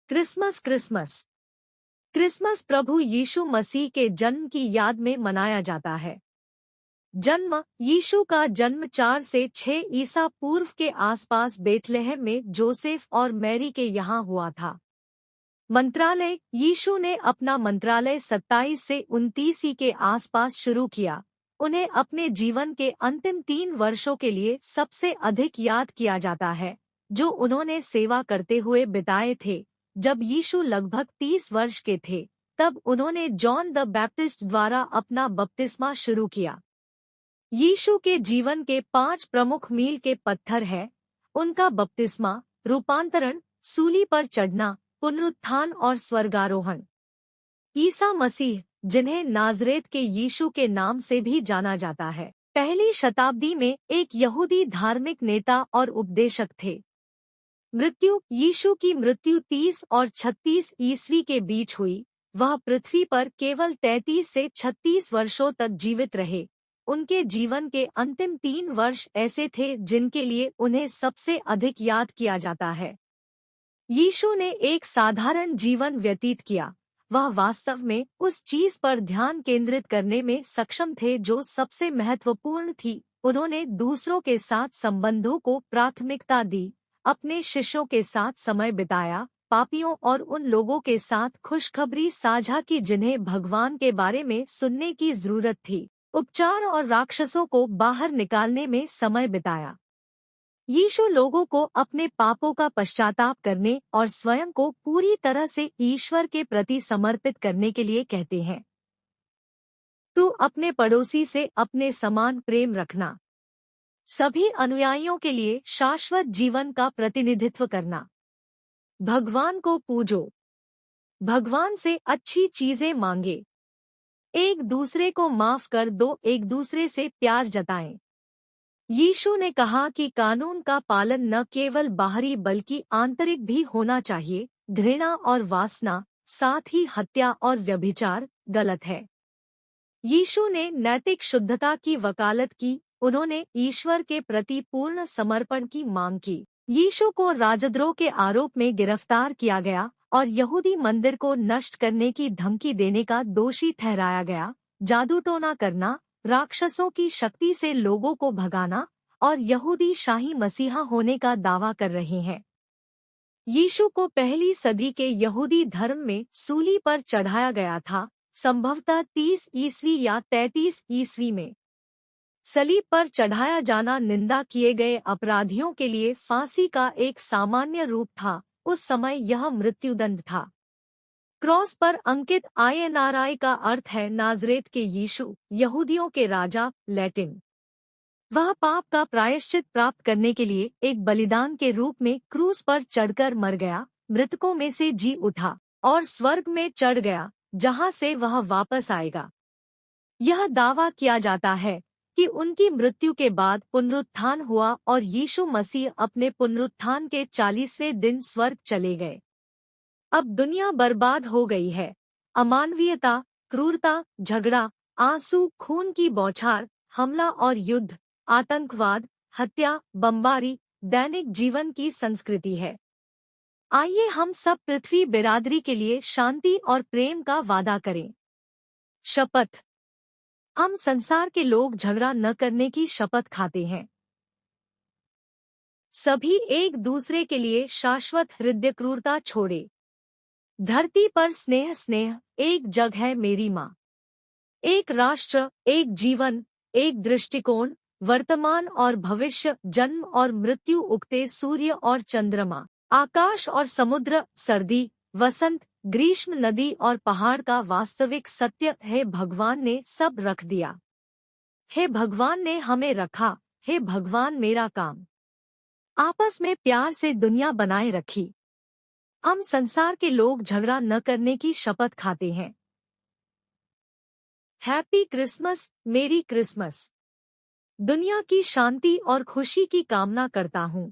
Christmas Christmas Christmas प्रभु यीशु मसीह के जन्म की याद में मनाया जाता है। जन्म यीशु का जन्म 4 से 6 ईसा पूर्व के आसपास बेथलेहम में जोसेफ और मैरी के यहाँ हुआ था। मंत्रालय यीशु ने अपना मंत्रालय 27 से 29 के आसपास शुरू किया। उन्हें अपने जीवन के अंतिम 3 वर्षों के लिए सबसे अधिक याद किया जाता है, जो उन्होंने सेवा करते हुए बिताए थे। जब यीशु लगभग 30 वर्ष के थे, तब उन्होंने जॉन द बैप्टिस्ट द्वारा अपना बपतिस्मा शुरू किया। यीशु के जीवन के 5 प्रमुख मील के पत्थर हैं: उनका बपतिस्मा, रूपांतरण, सूली पर चढ़ना, पुनरुत्थान और स्वर्गारोहण। ईसा मसीह, जिन्हें नाज़रेत के यीशु के नाम से भी जाना जाता है, पहली शताब्दी में एक यहूदी धार्मिक नेता और उपदेशक थे। मृत्यु यीशु की मृत्यु 30 और 36 ईस्वी के बीच हुई। वह पृथ्वी पर केवल 33 से 36 वर्षों तक जीवित रहे। उनके जीवन के अंतिम 3 वर्ष ऐसे थे जिनके लिए उन्हें सबसे अधिक याद किया जाता है। यीशु ने एक साधारण जीवन व्यतीत किया। वह वास्तव में उस चीज पर ध्यान केंद्रित करने में सक्षम थे जो सबसे महत्वपूर्ण थी। उन्होंने दूसरों के साथ संबंधों को प्राथमिकता दी, अपने शिष्यों के साथ समय बिताया, पापियों और उन लोगों के साथ खुशखबरी साझा की जिन्हें भगवान के बारे में सुनने की जरूरत थी, उपचार और राक्षसों को बाहर निकालने में समय बिताया। यीशु लोगों को अपने पापों का पश्चाताप करने और स्वयं को पूरी तरह से ईश्वर के प्रति समर्पित करने के लिए कहते हैं। तू अपने पड़ोसी से अपने समान प्रेम रखना। सभी अनुयायियों के लिए शाश्वत जीवन का प्रतिनिधित्व करना। भगवान को पूजो। भगवान से अच्छी चीजें मांगे। एक दूसरे को माफ कर दो, एक दूसरे से प्यार जताएं। यीशु ने कहा कि कानून का पालन न केवल बाहरी बल्कि आंतरिक भी होना चाहिए। घृणा और वासना, साथ ही हत्या और व्यभिचार गलत है। यीशु ने नैतिक शुद्धता की वकालत की। उन्होंने ईश्वर के प्रति पूर्ण समर्पण की मांग की। यीशु को राजद्रोह के आरोप में गिरफ्तार किया गया और यहूदी मंदिर को नष्ट करने की धमकी देने का दोषी ठहराया गया। जादूटोना करना, राक्षसों की शक्ति से लोगों को भगाना और यहूदी शाही मसीहा होने का दावा कर रहे हैं। यीशु को पहली सदी के यहूदी धर्म में सूली पर चढ़ाया गया था, संभवतः 30 ईस्वी या 33 ईस्वी में। सलीब पर चढ़ाया जाना निंदा किए गए अपराधियों के लिए फांसी का एक सामान्य रूप था। उस समय यह मृत्युदंड था। क्रॉस पर अंकित INRI का अर्थ है नाज़रेत के यीशु, यहूदियों के राजा, लैटिन। वह पाप का प्रायश्चित प्राप्त करने के लिए एक बलिदान के रूप में क्रूस पर चढ़कर मर गया, मृतकों में से जी उठा और स्वर्ग में चढ़ गया, जहां से वह वापस आएगा। यह दावा किया जाता है कि उनकी मृत्यु के बाद पुनरुत्थान हुआ और यीशु मसीह अपने पुनरुत्थान के 40वें दिन स्वर्ग चले गए। अब दुनिया बर्बाद हो गई है। अमानवीयता, क्रूरता, झगड़ा, आंसू, खून की बौछार, हमला और युद्ध, आतंकवाद, हत्या, बमबारी दैनिक जीवन की संस्कृति है। आइए हम सब पृथ्वी बिरादरी के लिए शांति और प्रेम का वादा करें। शपथ। हम संसार के लोग झगड़ा न करने की शपथ खाते हैं। सभी एक दूसरे के लिए शाश्वत हृदय क्रूरता छोड़े। धरती पर स्नेह स्नेह, एक जग है मेरी माँ। एक राष्ट्र, एक जीवन, एक दृष्टिकोण, वर्तमान और भविष्य, जन्म और मृत्यु, उगते सूर्य और चंद्रमा, आकाश और समुद्र, सर्दी, वसंत, ग्रीष्म, नदी और पहाड़ का वास्तविक सत्य है। भगवान ने सब रख दिया। हे भगवान ने हमें रखा। हे भगवान मेरा काम। आपस में प्यार से दुनिया बनाए रखी। हम संसार के लोग झगड़ा न करने की शपथ खाते हैं। हैप्पी क्रिसमस, मेरी क्रिसमस। दुनिया की शांति और खुशी की कामना करता हूँ।